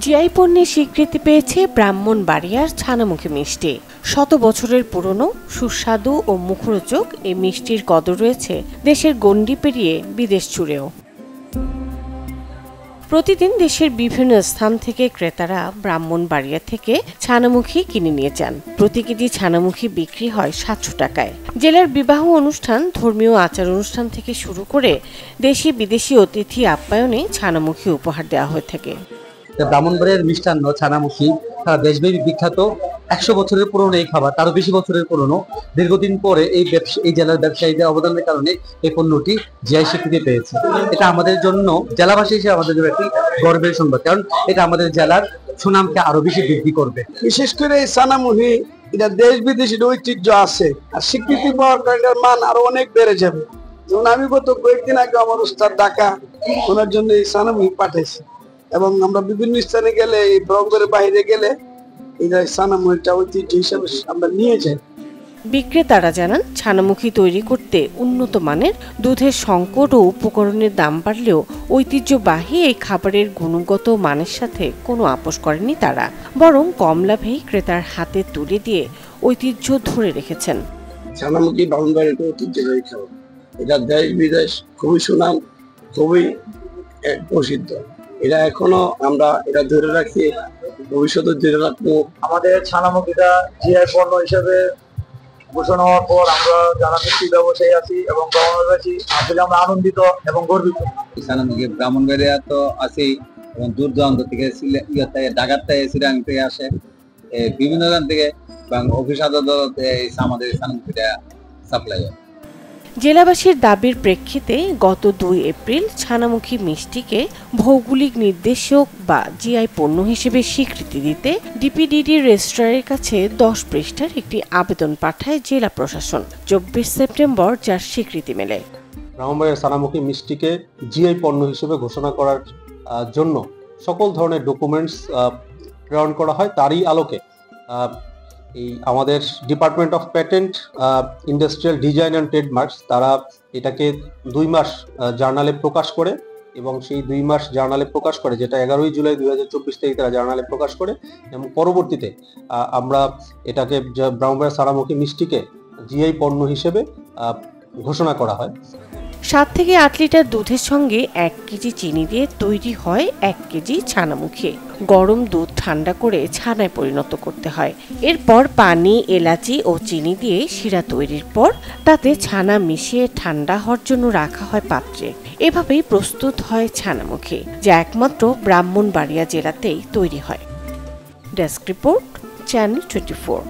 GI পণ্যের স্বীকৃতি পেয়েছে ব্রাহ্মণবাড়িয়ার ছানামুখী মিষ্টি। শত বছরের পুরনো, সুস্বাদু ও মুখরোচক এই মিষ্টির কদর রয়েছে দেশের গণ্ডি পেরিয়ে বিদেশ জুড়েও। প্রতিদিন দেশের বিভিন্ন স্থান থেকে ক্রেতারা ব্রাহ্মণবাড়িয়া থেকে ছানামুখী কিনে নিয়ে যান। প্রতি কেজি ছানামুখী বিক্রি হয় 700 টাকায়। জেলার বিবাহ অনুষ্ঠান, ধর্মীয় আচার অনুষ্ঠান থেকে শুরু করে দেশি বিদেশি অতিথি আপ্যায়নে ছানামুখী উপহার দেওয়া হয়ে থাকে। ব্রাহ্মণবাড়িয়ার মিষ্টান্ন ছানামুখী সারা দেশব্যাপী বিখ্যাত। 100 বছরের পুরনো এই খাবার, তারও বেশি বছরের পুরনো। দীর্ঘদিন পরে এই জেলার ব্যবসায়ীদের অবদানের কারণে এই পণ্যটি জিআই স্বীকৃতি পেয়েছে। এটা আমাদের জন্য, জেলাবাসী হিসেবে আমাদের জন্য একটি গর্বের সংবাদ, কারণ এটা আমাদের জেলার সুনামকে আরো বেশি বৃদ্ধি করবে। বিশেষ করে এই ছানামুখী, এটা দেশ বিদেশের ঐতিহ্য আছে, আর স্বীকৃতি পাওয়ার কারণে মান আরো অনেক বেড়ে যাবে। যেমন আমি গত কয়েকদিন আগে আমার উস্তাদ ঢাকা ওনার জন্য এই ছানামুখী পাঠাইছি, এবং আমরা বিভিন্ন স্থানে গেলে, এই ব্রঙ্গের বাইরে গেলে এটা ছানামুখীটা ঐতিহ্য হিসেবে আমরা নিয়ে যাই। বিক্রেতারা জানান, ছানামুখী তৈরি করতে উন্নত মানের দুধের সংকট ও উপকরণের দাম বাড়লেও ঐতিহ্যবাহী এই খাবারের গুণগত মানের সাথে কোনো আপোষ করেনি তারা, বরং কম লাভেই ক্রেতার হাতে তুলে দিয়ে ঐতিহ্য ধরে রেখেছেন। ছানামুখী ব্রাহ্মণবাড়িয়ার ঐতিহ্যবাহী খাবার, এটা দেশ বিদেশ খুবই সুনাম, খুবই প্রসিদ্ধ। এটা এখনো আমরা এটা ধরে রাখি, ভবিষ্যতে ধরে রাখবো। আমাদের ছানামুখীটা জিআই পণ্য হিসেবে ঘোষণা হওয়ার পর আমরা যারা মিষ্টি ব্যবসায়ী আছি এবং ব্রাহ্মণবাড়ি আসলে আমরা আনন্দিত এবং গর্বিত। ছানামুখী ব্রাহ্মণবাড়িয়া তো আছেই, এবং দূর দূরান্ত থেকে ঢাকার থেকে চিরাং থেকে আসে, বিভিন্ন জায়গা থেকে অফিস আদালতে আমাদের ছানামুখীটা সাপ্লাই হয়। জেলাবাসীর দাবির প্রেক্ষিতে গত 2 এপ্রিল ছানামুখী মিষ্টিকে ভৌগোলিক নির্দেশক বা জিআই পণ্য হিসেবে স্বীকৃতি দিতে ডিপিডিডি রেজিস্ট্রারের কাছে 10 পৃষ্ঠার একটি আবেদন পাঠায় জেলা প্রশাসন। 24 সেপ্টেম্বর যার স্বীকৃতি মেলে। ব্রাহ্মণবাড়িয়ার ছানামুখী মিষ্টিকে জিআই পণ্য হিসেবে ঘোষণা করার জন্য সকল ধরনের ডকুমেন্টস প্রেরণ করা হয়। তারই আলোকে এই আমাদের department of patent, industrial design and trademarks, তারা এটাকে 2 মাস জার্নালে প্রকাশ করে, এবং সেই 2 মাস জার্নালে প্রকাশ করে, যেটা 11 জুলাই 2024 তারিখে তারা জার্নালে প্রকাশ করে, এবং পরবর্তীতে আমরা এটাকে ব্রাহ্মণবাড়িয়ার ছানামুখী মিষ্টিকে জিআই পণ্য হিসেবে ঘোষণা করা হয়। 7 থেকে 8 লিটার দুধের সঙ্গে 1 কেজি চিনি দিয়ে তৈরি হয় 1 কেজি ছানামুখী। গরম দুধ ঠান্ডা করে ছানায় পরিণত করতে হয়। এরপর পানি, এলাচি ও চিনি দিয়ে শিরা তৈরির পর তাতে ছানা মিশিয়ে ঠান্ডা হওয়ার জন্য রাখা হয় পাত্রে। এভাবেই প্রস্তুত হয় ছানামুখী, যা একমাত্র ব্রাহ্মণবাড়িয়া জেলাতেই তৈরি হয়। Desk report, channel 24।